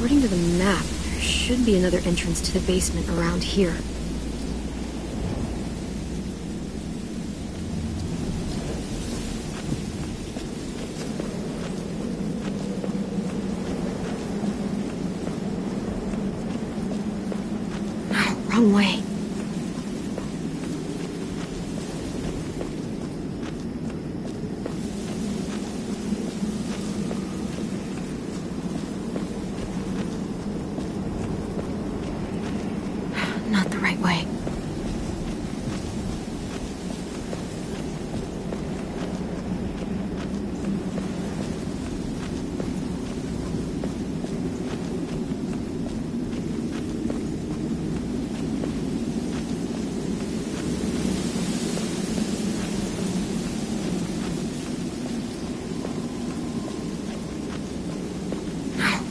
According to the map, there should be another entrance to the basement around here. Wrong way. Not the right way.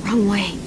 Wrong way.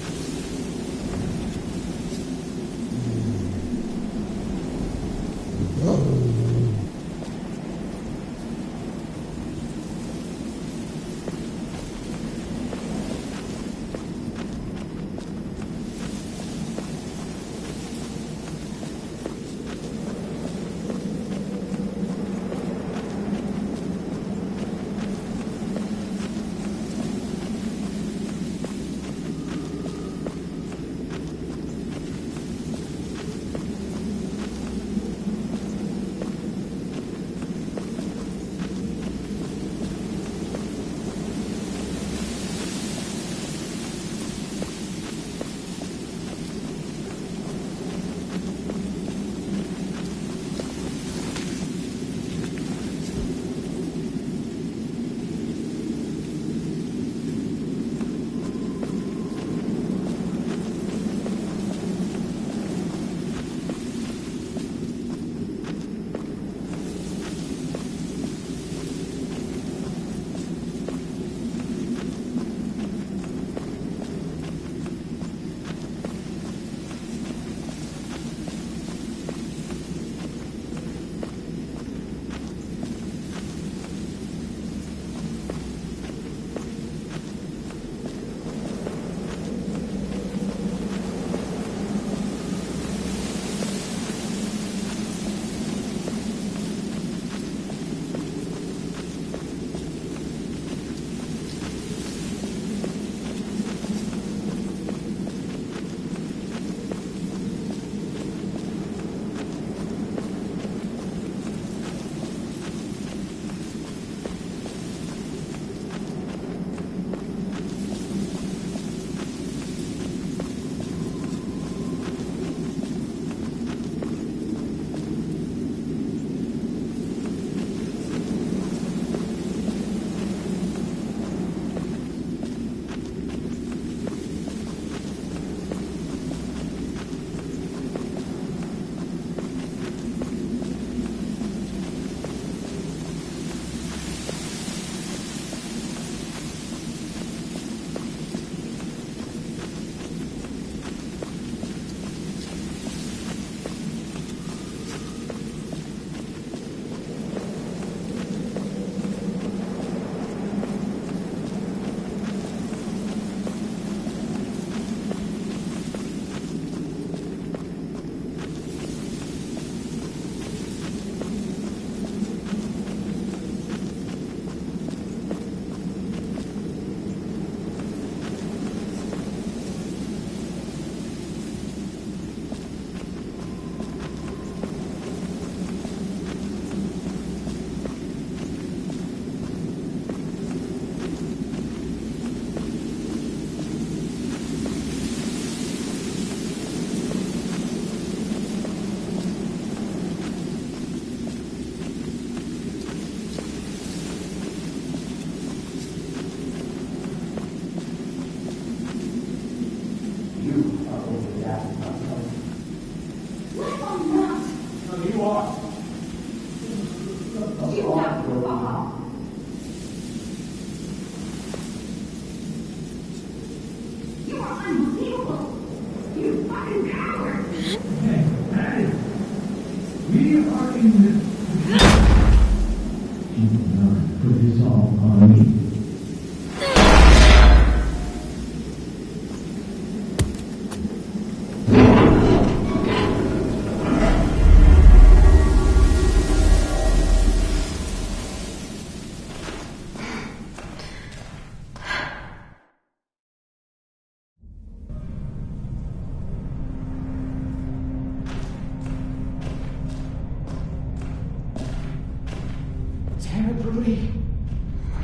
Rudy,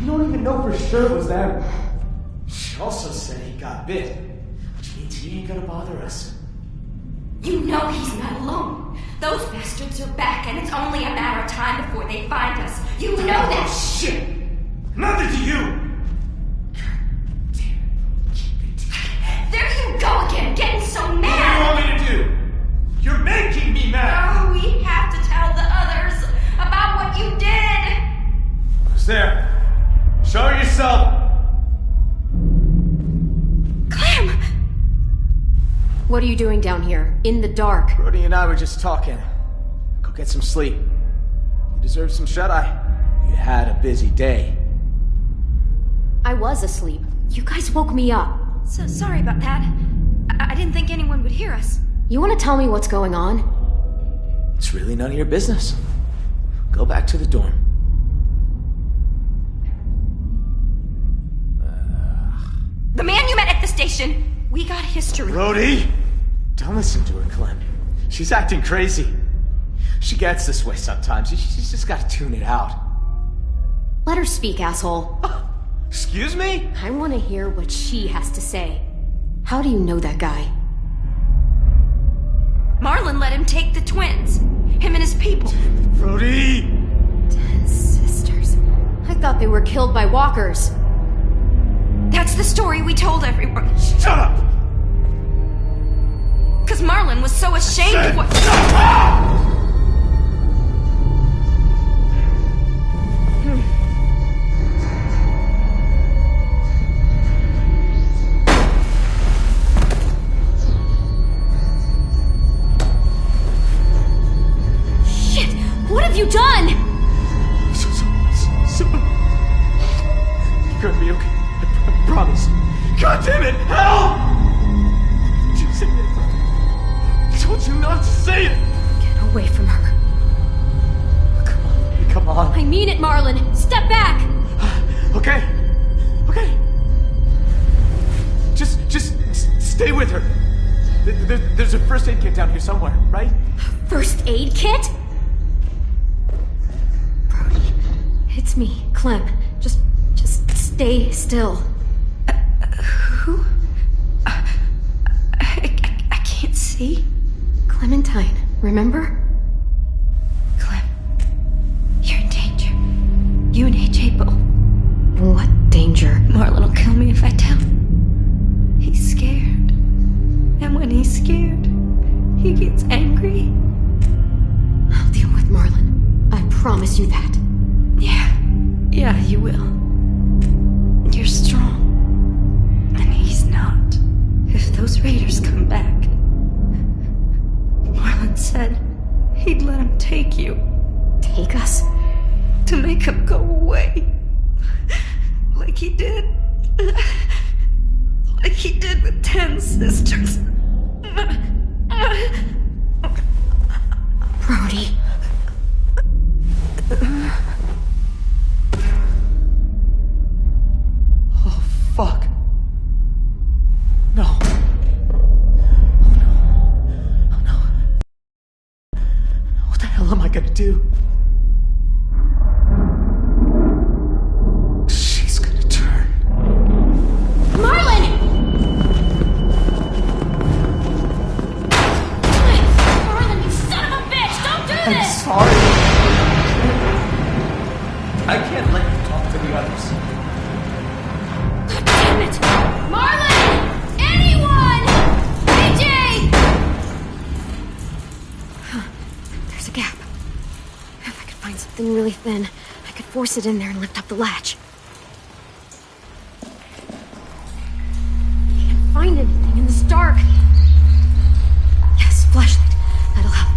you don't even know for sure it was them. She also said he got bit, which means he ain't gonna bother us. You know he's not alone. Those bastards are back, and it's only a matter of time before they find us. You know that. Oh, shit! Nothing to you! There you go again, getting so What do you mad! want me to do? You're making me mad! Oh, we have to tell the others about what you did! Who's there? Show yourself! Clem! What are you doing down here, in the dark? Brody and I were just talking. Go get some sleep. You deserve some shut-eye. You had a busy day. I was asleep. You guys woke me up. So sorry about that. I didn't think anyone would hear us. You want to tell me what's going on? It's really none of your business. Go back to the dorm. The man you met at the station, we got history. Brody! Don't listen to her, Clem. She's acting crazy. She gets this way sometimes. She's just gotta tune it out. Let her speak, asshole. Excuse me? I want to hear what she has to say. How do you know that guy? Marlon let him take the twins. Him and his people. Brody! 10 sisters. I thought they were killed by walkers. That's the story we told everyone. Shut up! Because Marlon was so ashamed of what... Shit! What have you done? You're gonna be okay. I promise. God damn it! Help! Did you say it? I told you not to say it! Get away from her. Come on, come on. I mean it, Marlon. Step back! Okay. Okay. Just stay with her. There's a first aid kit down here somewhere, right? First aid kit? Brody. It's me, Clem. Just stay still. Who? I can't see. Clementine, remember? Clem, you're in danger. You and AJ both. What danger? Marlon will kill me if I tell. He's scared. And when he's scared, he gets angry. I'll deal with Marlon. I promise you that. Yeah, you will. You're strong. And he's not. If those raiders come back, Marlon said he'd let him take you. Take us? To make him go away. Like he did. Like he did with 10 sisters. Brody. Oh, fuck. No. Oh, no. What the hell am I gonna do? She's gonna turn. Marlon! Marlon, you son of a bitch! Don't do I'm this! sorry. I can't let you talk to the others. God damn it! Marlon! Anyone! AJ! There's a gap. If I could find something really thin, I could force it in there and lift up the latch. Can't find anything in this dark. Yes, flashlight. That'll help.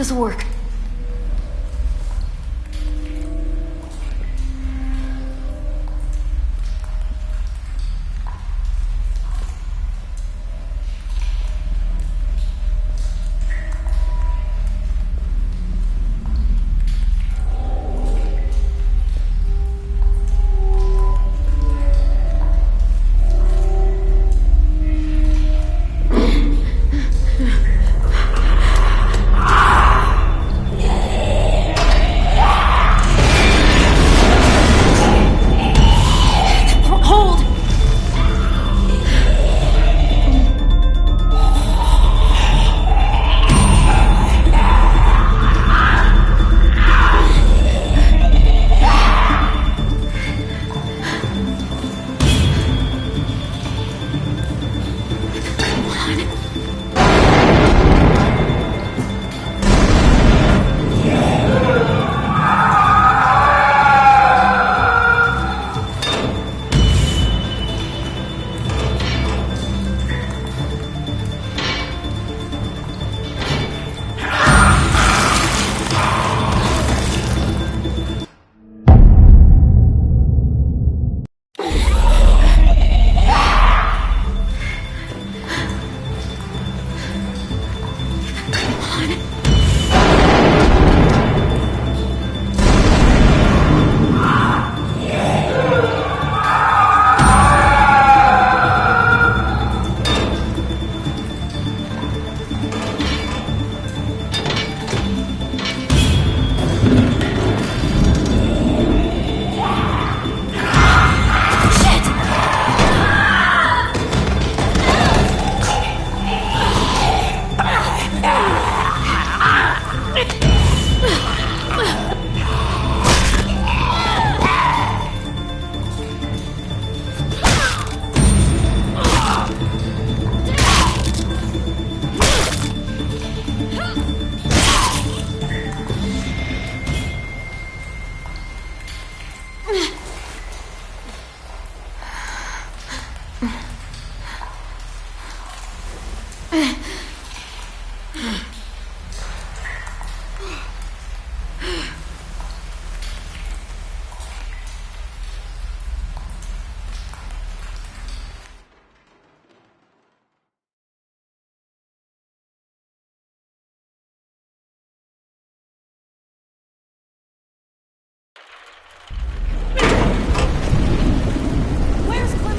This'll work.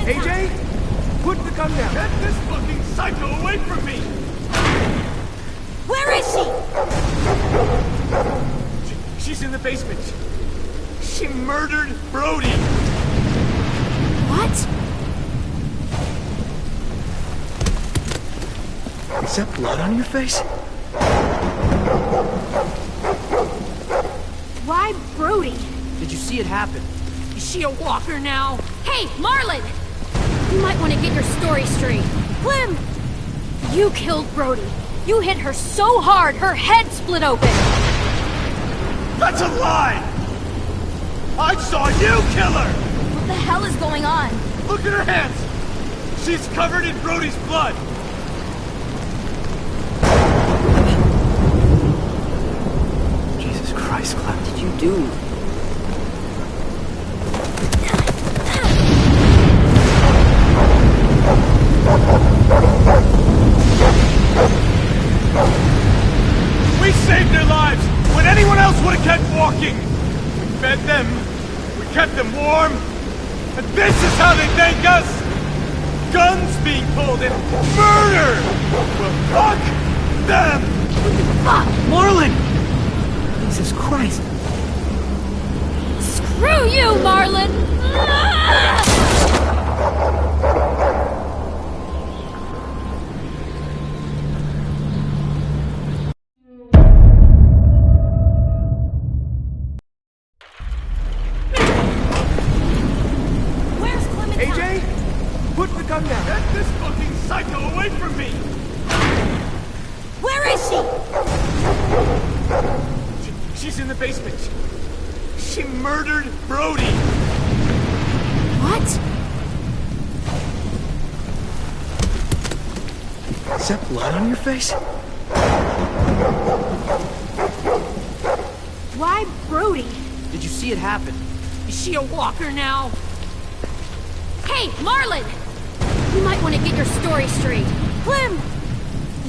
AJ? Put the gun down! Get this fucking psycho away from me! Where is she? She's in the basement. She murdered Brody! What? Is that blood on your face? Why Brody? Did you see it happen? Is she a walker now? Hey, Marlon! You might want to get your story straight. Clem! You killed Brody. You hit her so hard, her head split open. That's a lie! I saw you kill her! What the hell is going on? Look at her hands! She's covered in Brody's blood! Jesus Christ, Clem. What did you do? We saved their lives when anyone else would have kept walking! We fed them, we kept them warm, and this is how they thank us! Guns being pulled and murder! Well, fuck them! Fuck! Marlon! Jesus Christ! Screw you, Marlon! Where's Clementine? AJ? Put the gun down! Get this fucking psycho away from me! Where is she? She's in the basement. She murdered Brody! What? Is that blood on your face? Why Brody? Did you see it happen? Is she a walker now? Hey, Marlon! You might want to get your story straight. Clem!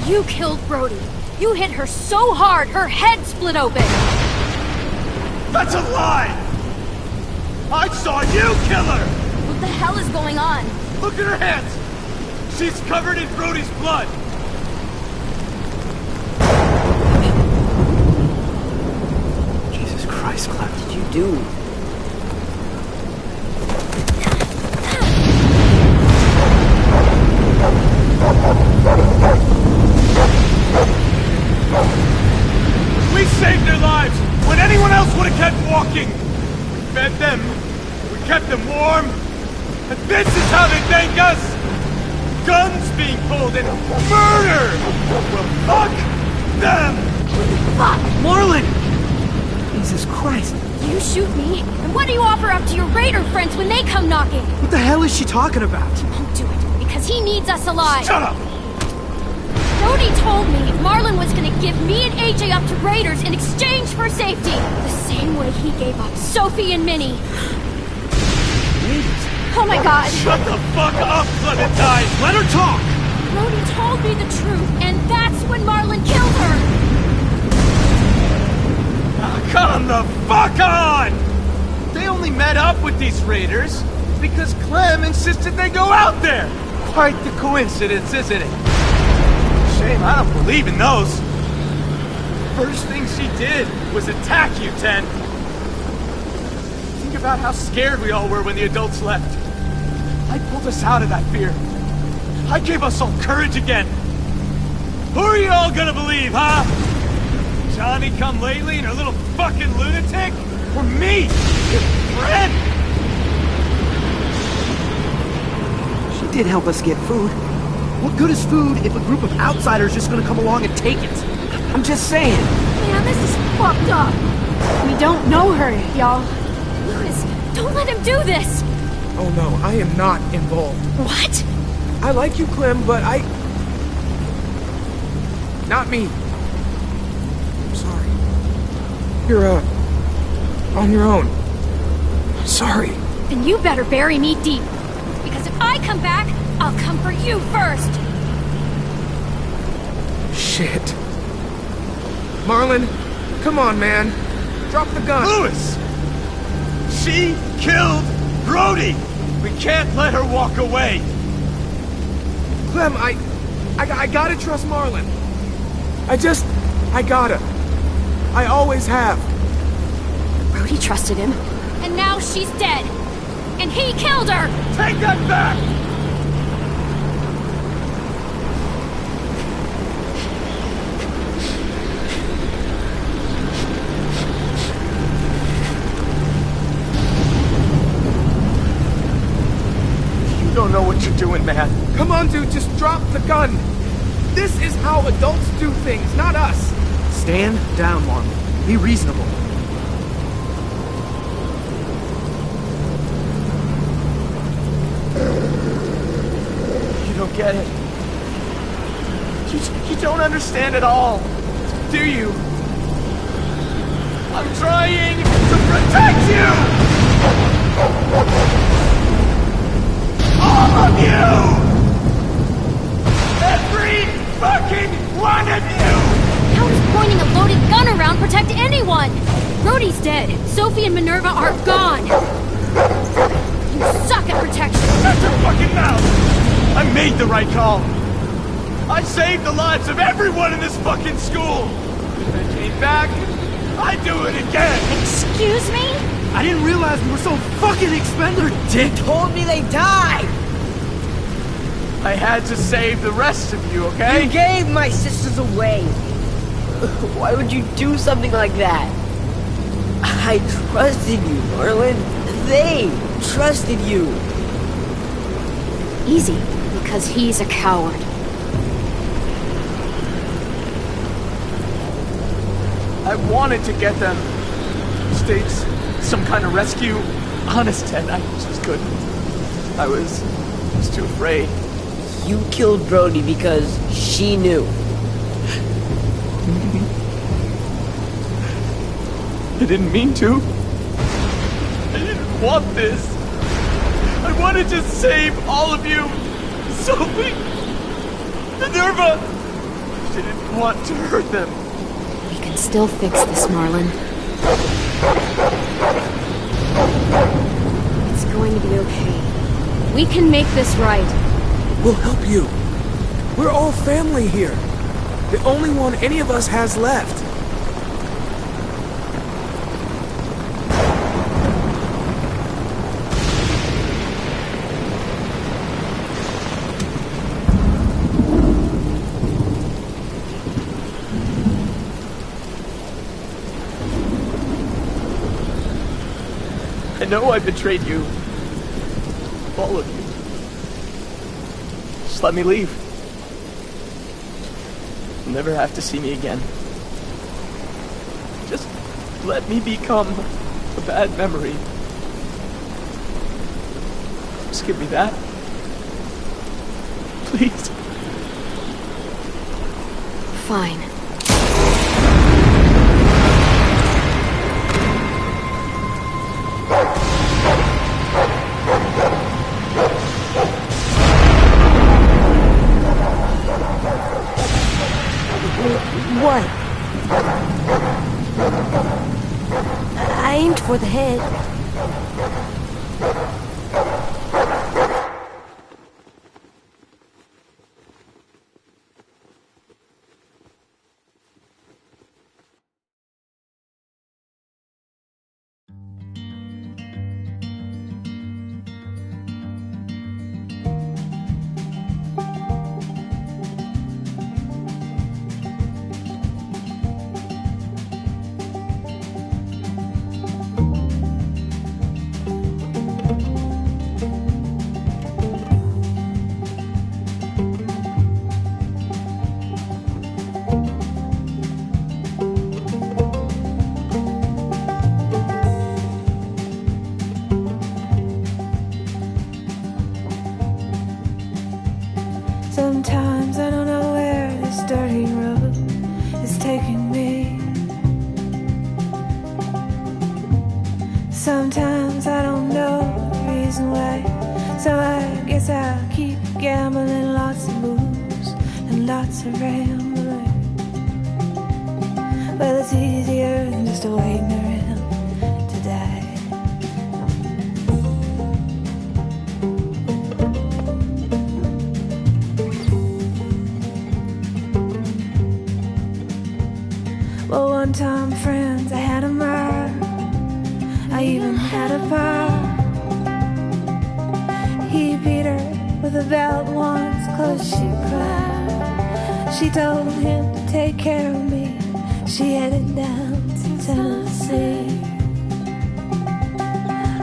You killed Brody. You hit her so hard, her head split open. That's a lie! I saw you kill her! What the hell is going on? Look at her hands! She's covered in Brody's blood! Jesus Christ, Clem, what did you do? We saved their lives when anyone else would have kept walking! We fed them, we kept them warm, and this is how they thank us! Guns being pulled and murder! Well, fuck them! Fuck! Marlon! Jesus Christ. You shoot me, and what do you offer up to your raider friends when they come knocking? What the hell is she talking about? Won't do it, because he needs us alive. Shut up! Brody told me Marlon was gonna give me and AJ up to raiders in exchange for safety. The same way he gave up Sophie and Minnie. Oh my god. Shut the fuck up, Clementine! Let her talk! Brody told me the truth, and that's when Marlon killed her. Come the fuck on! They only met up with these raiders because Clem insisted they go out there. Quite the coincidence, isn't it? Shame I don't believe in those. First thing she did was attack you, Ten. Think about how scared we all were when the adults left. I pulled us out of that fear. I gave us all courage again. Who are you all gonna believe, huh? Johnny come lately and a little fucking lunatic? Or me, your friend? She did help us get food. What good is food if a group of outsiders just gonna come along and take it? I'm just saying. Man, this is fucked up. We don't know her, y'all. Lucas, don't let him do this. Oh no, I am not involved. What? I like you, Clem, but not me. I'm sorry. You're, on your own. Sorry. Then you better bury me deep. Because if I come back, I'll come for you first. Shit. Marlon, come on, man. Drop the gun. Lewis! She killed Brody! We can't let her walk away! Clem, I gotta trust Marlon. I gotta. I always have. Brody trusted him. And now she's dead. And he killed her! Take that back! You don't know what you're doing, man. Come on, dude, just drop the gun. This is how adults do things, not us. Stand down, Marlon. Be reasonable. You don't get it. You don't understand at all, do you? I'm trying to protect you! All of you! Every fucking one of you! How does pointing a loaded gun around protect anyone? Brody's dead. Sophie and Minerva are gone. You suck at protection. Shut your fucking mouth! I made the right call. I saved the lives of everyone in this fucking school. If I came back, I'd do it again. Excuse me? I didn't realize we were so fucking expendable, dick! You told me they died! I had to save the rest of you, okay? You gave my sisters away! Why would you do something like that? I trusted you, Marlon. They trusted you. Easy, because he's a coward. I wanted to get them. States, some kind of rescue. Honest, Ted, I just couldn't. I was too afraid. You killed Brody because she knew. I didn't mean to. I didn't want this. I wanted to save all of you. Sophie, Minerva, I didn't want to hurt them. We can still fix this, Marlon. It's going to be okay. We can make this right. We'll help you. We're all family here. The only one any of us has left. I know I betrayed you. All of you. Just let me leave. You'll never have to see me again. Just let me become a bad memory. Just give me that. Please. Fine. What? I aimed for the head. Sometimes I don't know where this dirty road is taking me. Sometimes I don't know the reason why, so I guess I'll keep gambling. Lots of moves and lots of rambling. Well, it's easier than just waiting around to die. Well, one time, friends, I had a mile. I even had a pal. He beat her with a belt once, 'cause she cried. She told him to take care of me. She headed down to Tennessee.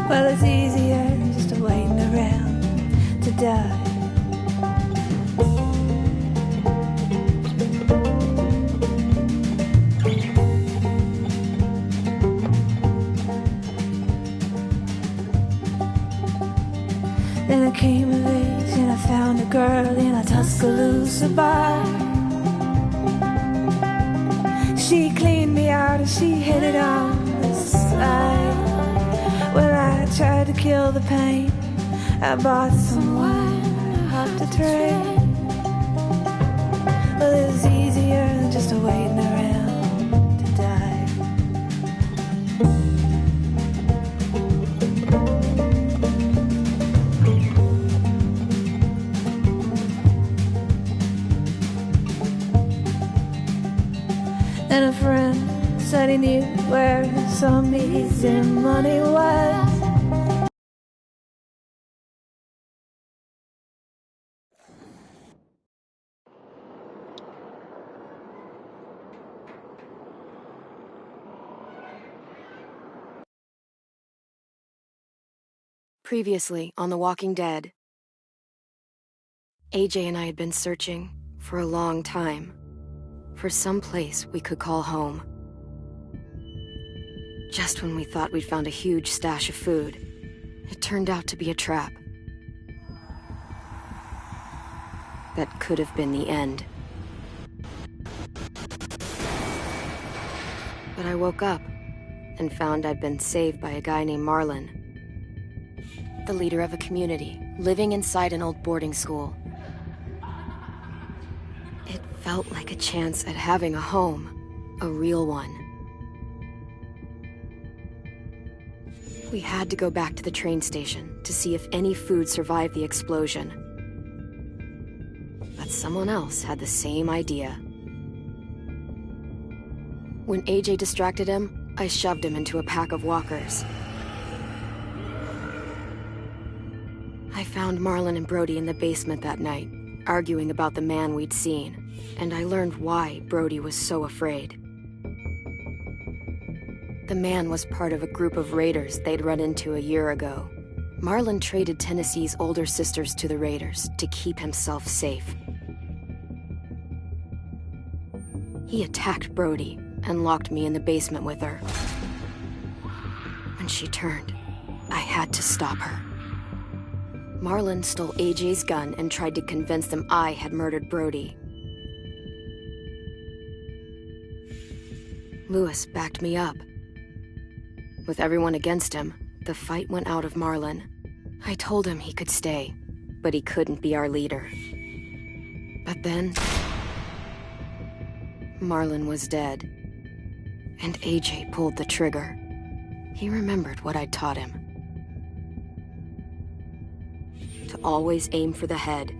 Well, it's easier than just waiting around to die. Then I came of age and I found a girl in a Tuscaloosa bar. She cleaned me out and she hit it on the side. Well, I tried to kill the pain. I bought some wine, I hopped a train. Well, it was easier than just waiting around to die. And a friend said he knew where some easy money was. Previously on The Walking Dead, AJ and I had been searching for a long time for some place we could call home. Just when we thought we'd found a huge stash of food, it turned out to be a trap. That could have been the end. But I woke up and found I'd been saved by a guy named Marlon. The leader of a community, living inside an old boarding school. It felt like a chance at having a home, a real one. We had to go back to the train station to see if any food survived the explosion. But someone else had the same idea. When AJ distracted him, I shoved him into a pack of walkers. I found Marlon and Brody in the basement that night, arguing about the man we'd seen, and I learned why Brody was so afraid. The man was part of a group of raiders they'd run into a year ago. Marlon traded Tennessee's older sisters to the raiders to keep himself safe. He attacked Brody and locked me in the basement with her. When she turned, I had to stop her. Marlon stole AJ's gun and tried to convince them I had murdered Brody. Lewis backed me up. With everyone against him, the fight went out of Marlon. I told him he could stay, but he couldn't be our leader. But then, Marlon was dead, and AJ pulled the trigger. He remembered what I'd taught him. To always aim for the head.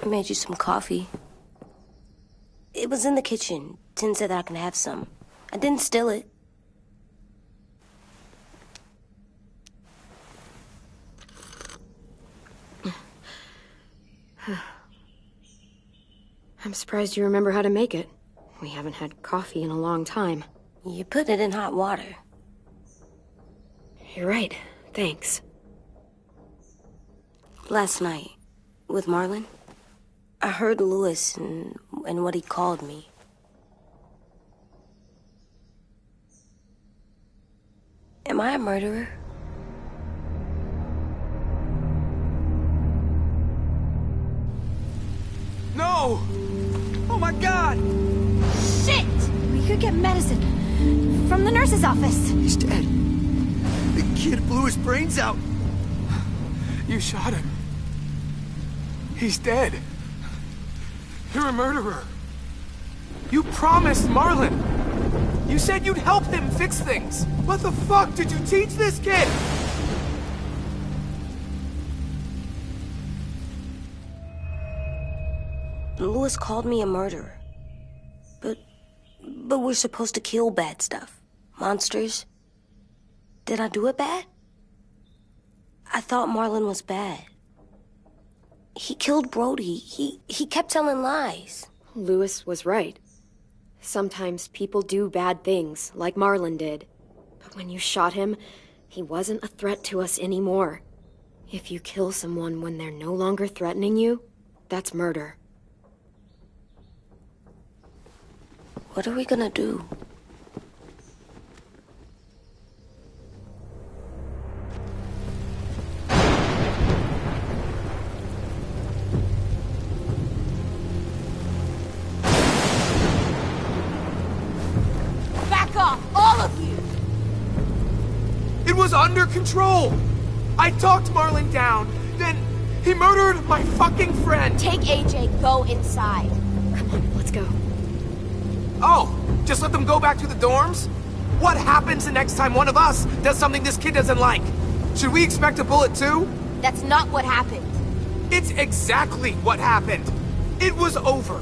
I made you some coffee. It was in the kitchen. Tin said that I can have some. I didn't steal it. I'm surprised you remember how to make it. We haven't had coffee in a long time. You put it in hot water. You're right. Thanks. Last night, with Marlon, I heard Lewis and what he called me. Am I a murderer? No! Oh my god! Shit! We could get medicine from the nurse's office. He's dead. The kid blew his brains out. You shot him. He's dead. You're a murderer. You promised Marlon. You said you'd help him fix things. What the fuck did you teach this kid? Lewis called me a murderer. But we're supposed to kill bad stuff. Monsters. Did I do it bad? I thought Marlon was bad. He killed Brody. He kept telling lies. Lewis was right. Sometimes people do bad things, like Marlon did. But when you shot him, he wasn't a threat to us anymore. If you kill someone when they're no longer threatening you, that's murder. What are we gonna do? Back off, all of you! It was under control. I talked Marlon down, then he murdered my fucking friend. Take AJ, go inside. Come on, let's go. Oh, just let them go back to the dorms? What happens the next time one of us does something this kid doesn't like? Should we expect a bullet too? That's not what happened. It's exactly what happened. It was over.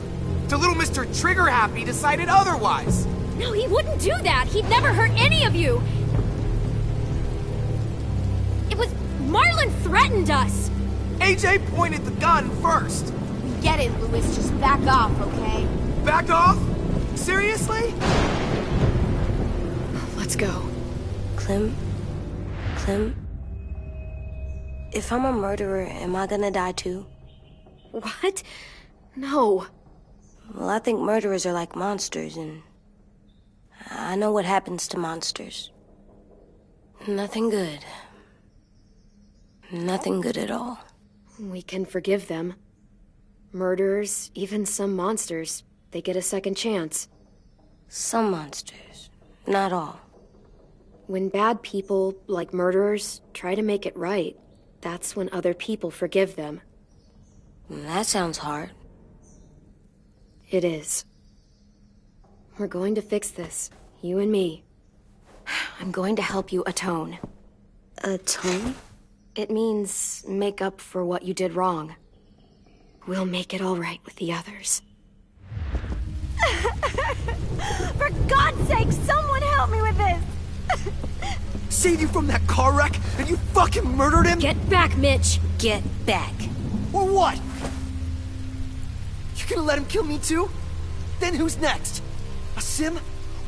till little Mr. Trigger Happy decided otherwise. No, he wouldn't do that. He'd never hurt any of you. It was... Marlon threatened us. AJ pointed the gun first. Get it, Louis. Just back off, okay? Back off? Seriously? Let's go. Clem? If I'm a murderer, am I gonna die too? What? No. Well, I think murderers are like monsters, and I know what happens to monsters. Nothing good. Nothing good at all. We can forgive them. Murderers, even some monsters, they get a second chance. Some monsters, not all. When bad people, like murderers, try to make it right, that's when other people forgive them. That sounds hard. It is. We're going to fix this, you and me. I'm going to help you atone. Atone? It means make up for what you did wrong. We'll make it all right with the others. For God's sake, someone help me with this! Saved you from that car wreck, and you fucking murdered him? Get back, Mitch! Get back. Or what? You gonna let him kill me too? Then who's next? Sim?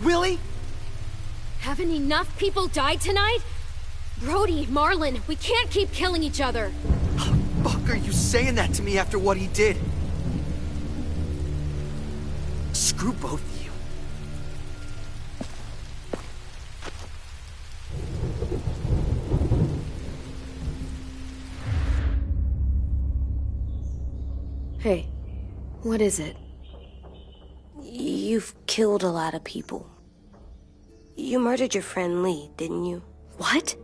Willie? Haven't enough people died tonight? Brody, Marlon, we can't keep killing each other. Fuck are you saying that to me after what he did? Screw both of you. Hey, what is it? You've killed a lot of people. You murdered your friend Lee, didn't you? What?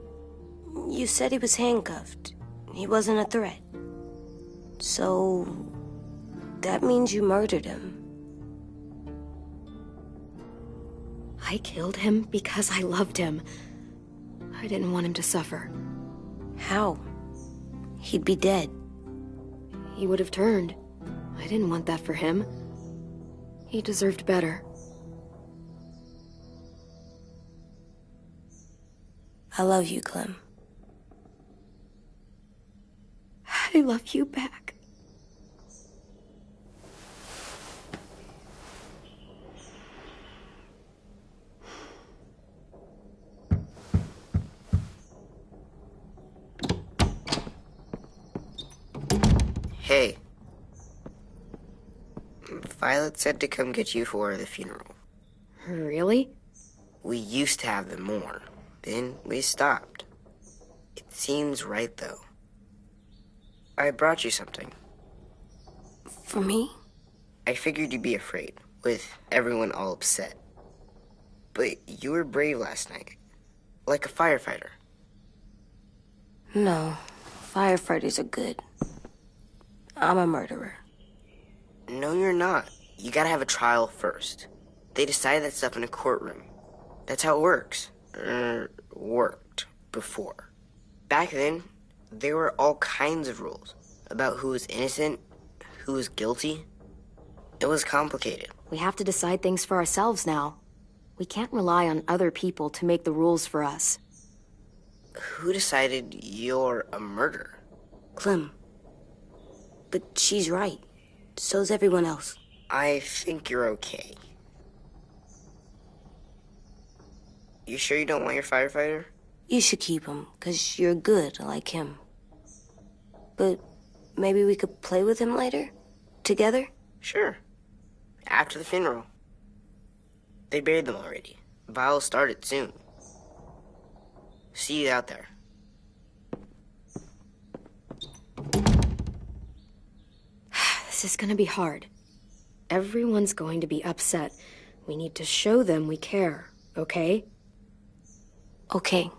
You said he was handcuffed. He wasn't a threat. So... that means you murdered him. I killed him because I loved him. I didn't want him to suffer. How? He'd be dead. He would have turned. I didn't want that for him. He deserved better. I love you, Clem. I love you back. Hey. Violet said to come get you for the funeral. Really? We used to have them more. Then we stopped. It seems right, though. I brought you something. For me? I figured you'd be afraid, with everyone all upset. But you were brave last night. Like a firefighter. No. Firefighters are good. I'm a murderer. No, you're not. You gotta have a trial first. They decide that stuff in a courtroom. That's how it works. Worked before. Back then, there were all kinds of rules about who was innocent, who was guilty. It was complicated. We have to decide things for ourselves now. We can't rely on other people to make the rules for us. Who decided you're a murderer? Clem. But she's right. So's everyone else. I think you're okay. You sure you don't want your firefighter? You should keep him, 'cause you're good like him. But maybe we could play with him later? Together? Sure. After the funeral. They buried them already. Vile'll start it soon. See you out there. This is gonna be hard. Everyone's going to be upset. We need to show them we care, okay? Okay.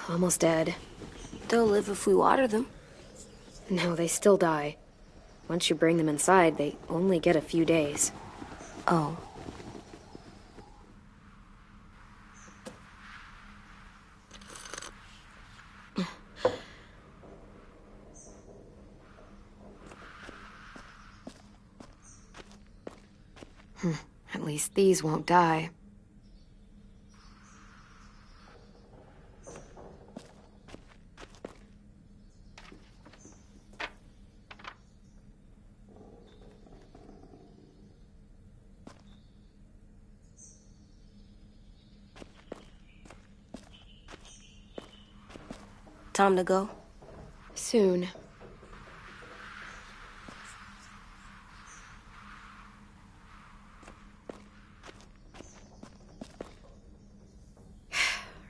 Almost dead. They'll live if we water them. No, they still die. Once you bring them inside, they only get a few days. Oh. least these won't die. Time to go? Soon.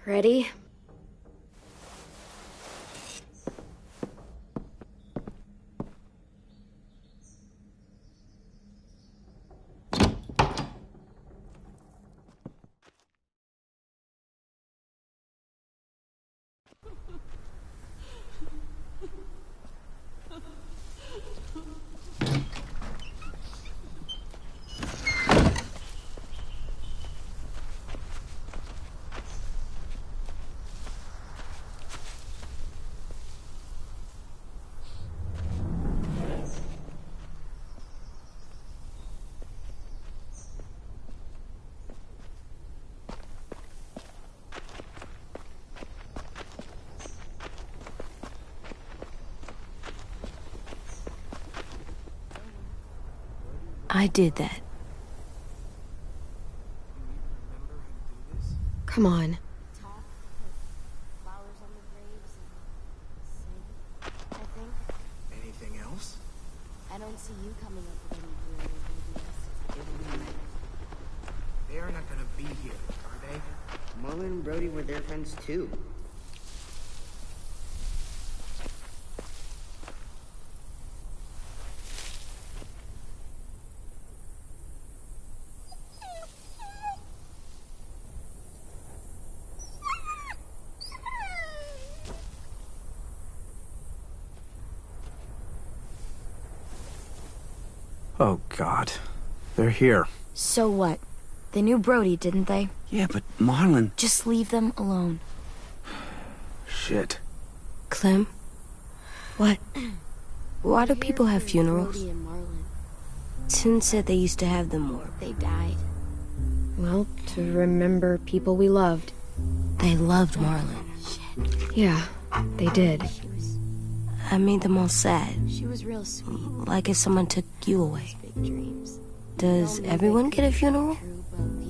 Ready? I did that. Come on. Anything else? I don't see you coming up with any really ideas. They're not gonna be here, are they? Marlon and Brody were their friends too. Oh, God. They're here. So what? They knew Brody, didn't they? Yeah, but Marlon... Just leave them alone. Shit. Clem? What? Why do people have funerals? Brody and Marlon. Tin said they used to have them more. They died. Well, to remember people we loved. They loved Marlon. Yeah, they did. I made them all sad. She was real sweet. Like if someone took you away. Big dreams. Does everyone get a funeral?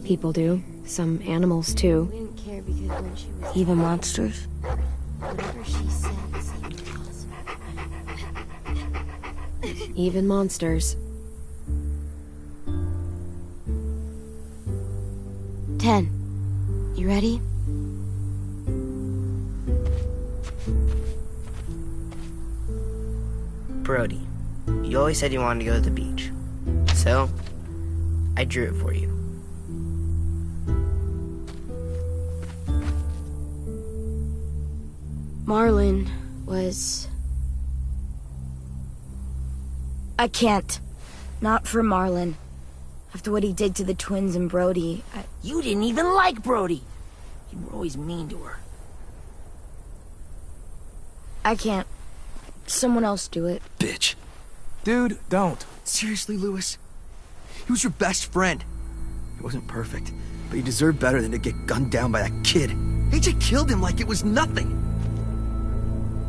People do. Some animals, too. We didn't care because when she was Even monsters? whatever she said seemed awesome. Even monsters. 10. You ready? Brody, you always said you wanted to go to the beach. So, I drew it for you. Marlon was... I can't. Not for Marlon. After what he did to the twins and Brody, You didn't even like Brody. You were always mean to her. I can't. Someone else do it. Bitch. Dude, don't. Seriously, Lewis? He was your best friend. He wasn't perfect, but he deserved better than to get gunned down by that kid. AJ killed him like it was nothing.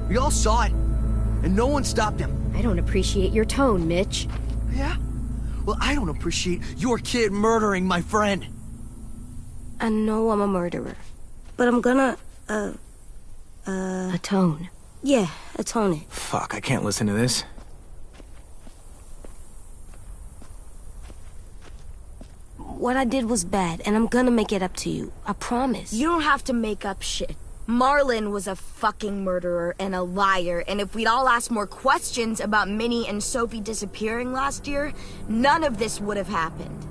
We all saw it, and no one stopped him. I don't appreciate your tone, Mitch. Yeah? Well, I don't appreciate your kid murdering my friend. I know I'm a murderer. But I'm gonna, Atone. yeah, atone it. Fuck, I can't listen to this. What I did was bad, and I'm gonna make it up to you. I promise. You don't have to make up shit. Marlon was a fucking murderer and a liar, and if we'd all asked more questions about Minnie and Sophie disappearing last year, none of this would have happened.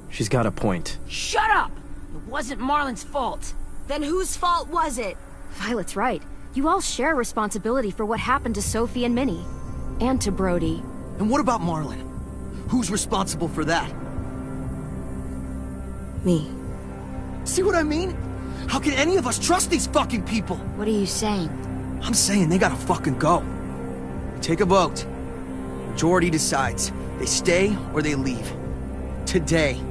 She's got a point. Shut up! It wasn't Marlon's fault. Then whose fault was it? Violet's right. You all share responsibility for what happened to Sophie and Minnie. And to Brody. And what about Marlon? Who's responsible for that? Me. See what I mean? How can any of us trust these fucking people? What are you saying? I'm saying they gotta fucking go. We take a vote. Majority decides. They stay or they leave. Today.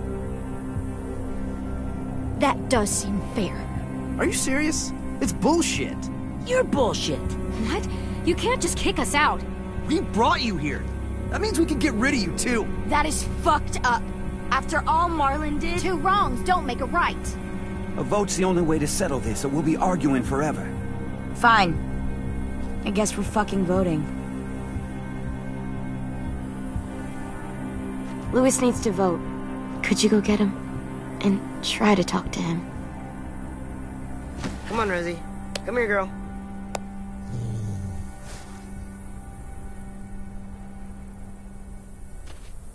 That does seem fair. Are you serious? It's bullshit. You're bullshit. What? You can't just kick us out. We brought you here. That means we can get rid of you, too. That is fucked up. After all Marlon did... Two wrongs don't make a right. A vote's the only way to settle this, or we'll be arguing forever. Fine. I guess we're fucking voting. Louis needs to vote. Could you go get him? And try to talk to him. Come on, Rosie. Come here, girl.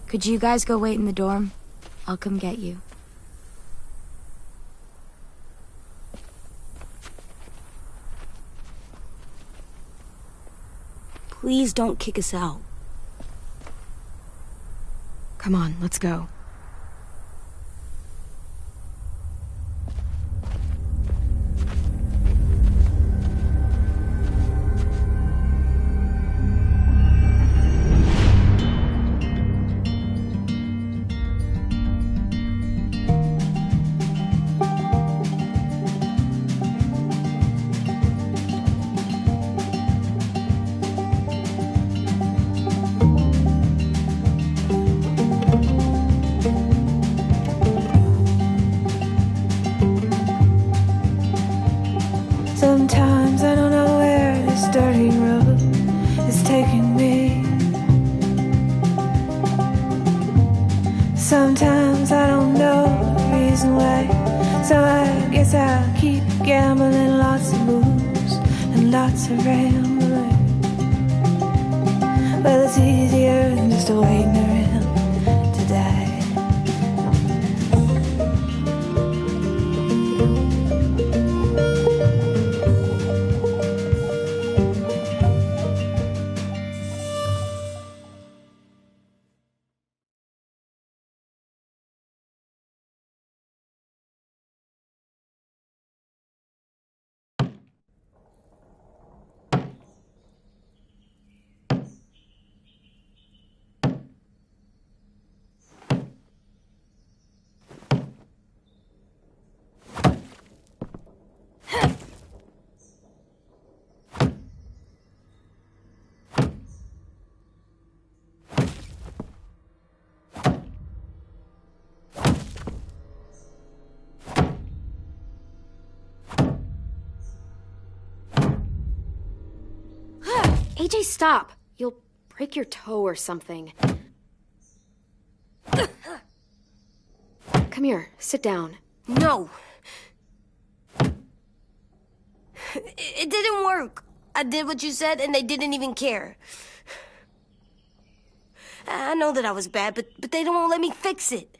Could you guys go wait in the dorm? I'll come get you. Please don't kick us out. Come on, let's go. Sometimes I don't know where this dirty road is taking me. Sometimes I don't know the reason why. So I guess I'll keep gambling, lots of moves and lots of rambling. Well, it's easier than just waiting around to die. AJ, stop! You'll break your toe or something. Come here, sit down. No. It didn't work. I did what you said and they didn't even care. I know that I was bad, but they don't let me fix it.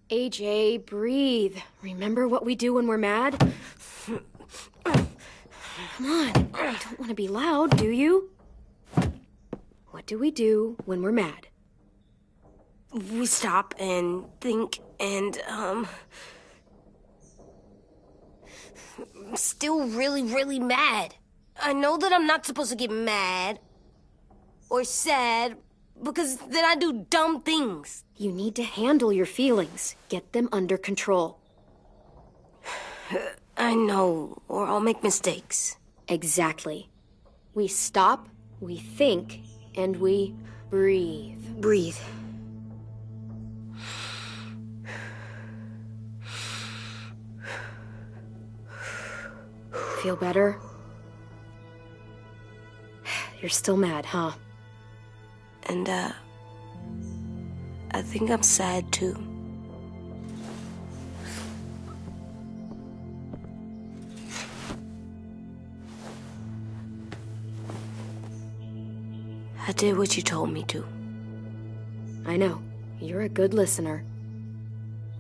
AJ, breathe. Remember what we do when we're mad? Come on, you don't want to be loud, do you? What do we do when we're mad? We stop and think and, I'm still really, really mad. I know that I'm not supposed to get mad or sad because then I do dumb things. You need to handle your feelings. Get them under control. I know, or I'll make mistakes. Exactly. We stop, we think, and we breathe. Breathe. Feel better? You're still mad, huh? And, I think I'm sad, too. I did what you told me to. I know. You're a good listener.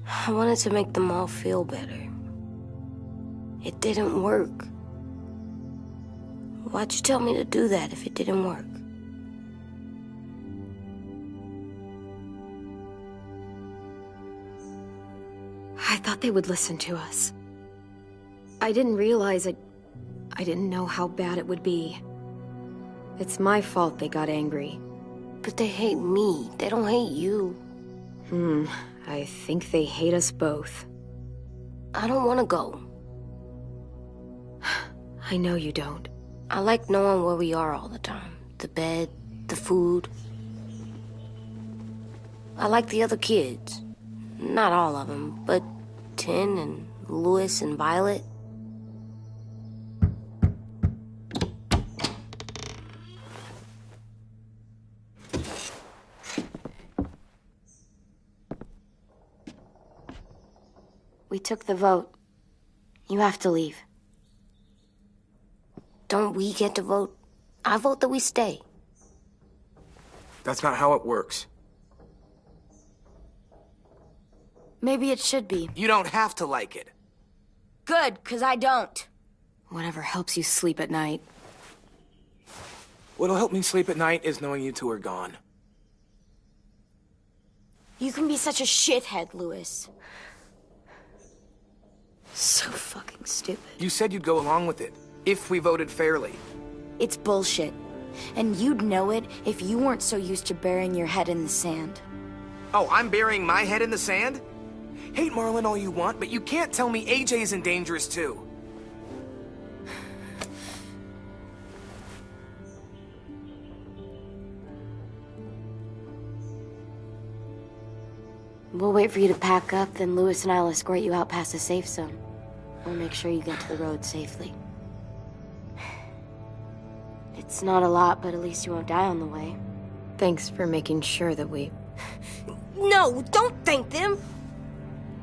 I wanted to make them all feel better. It didn't work. Why'd you tell me to do that if it didn't work? I thought they would listen to us. I didn't realize I didn't know how bad it would be. It's my fault they got angry. But they hate me. They don't hate you. I think they hate us both. I don't want to go. I know you don't. I like knowing where we are all the time. The bed, the food. I like the other kids. Not all of them, but Tin and Louis and Violet. We took the vote. You have to leave. Don't we get to vote? I vote that we stay. That's not how it works. Maybe it should be. You don't have to like it. Good, 'cause I don't. Whatever helps you sleep at night. What'll help me sleep at night is knowing you two are gone. You can be such a shithead, Louis. So fucking stupid. You said you'd go along with it, if we voted fairly. It's bullshit. And you'd know it if you weren't so used to burying your head in the sand. Oh, I'm burying my head in the sand? Hate Marlon all you want, but you can't tell me AJ isn't dangerous too. We'll wait for you to pack up, then Louis and I'll escort you out past the safe zone. We'll make sure you get to the road safely. It's not a lot, but at least you won't die on the way. Thanks for making sure that we... No, don't thank them!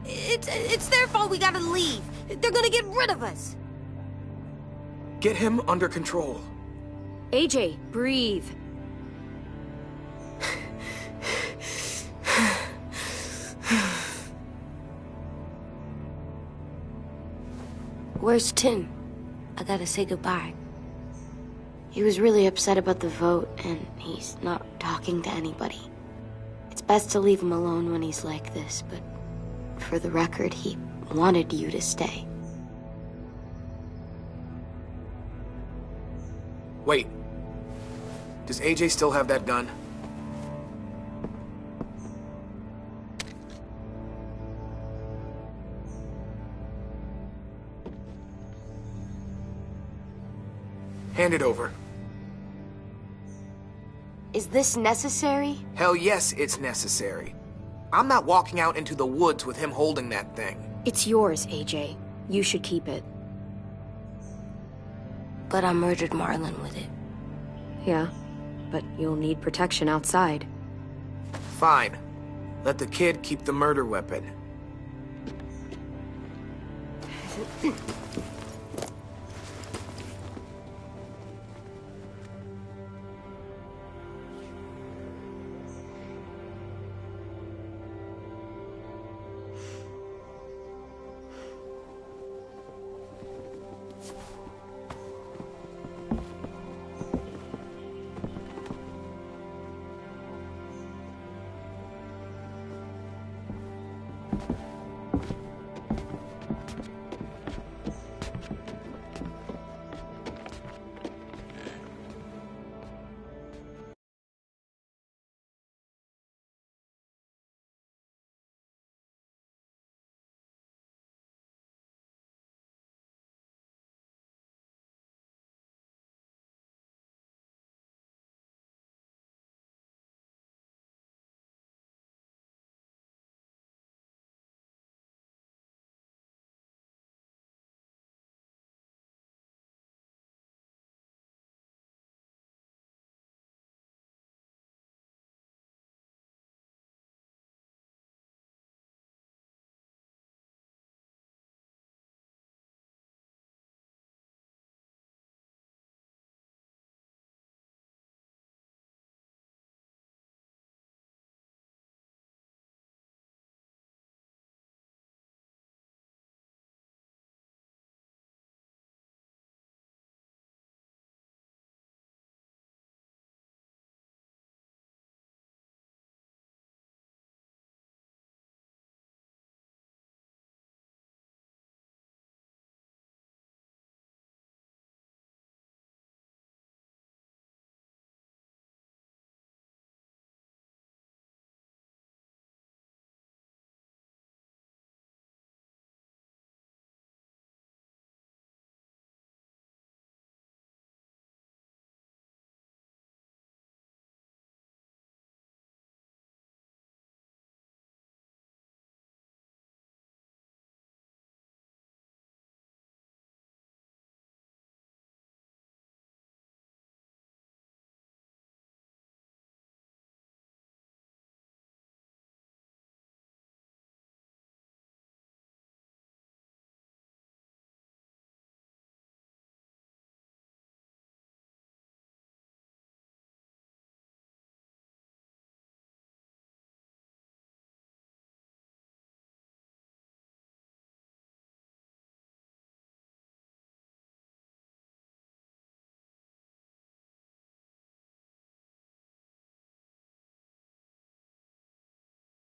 It's their fault we gotta leave. They're gonna get rid of us. Get him under control. AJ, breathe. Where's Tin? I gotta say goodbye. He was really upset about the vote, and he's not talking to anybody. It's best to leave him alone when he's like this, but for the record, he wanted you to stay. Wait. Does AJ still have that gun? Hand it over. Is this necessary? Hell yes, it's necessary. I'm not walking out into the woods with him holding that thing. It's yours, AJ. You should keep it. But I murdered Marlon with it. Yeah, but you'll need protection outside. Fine. Let the kid keep the murder weapon.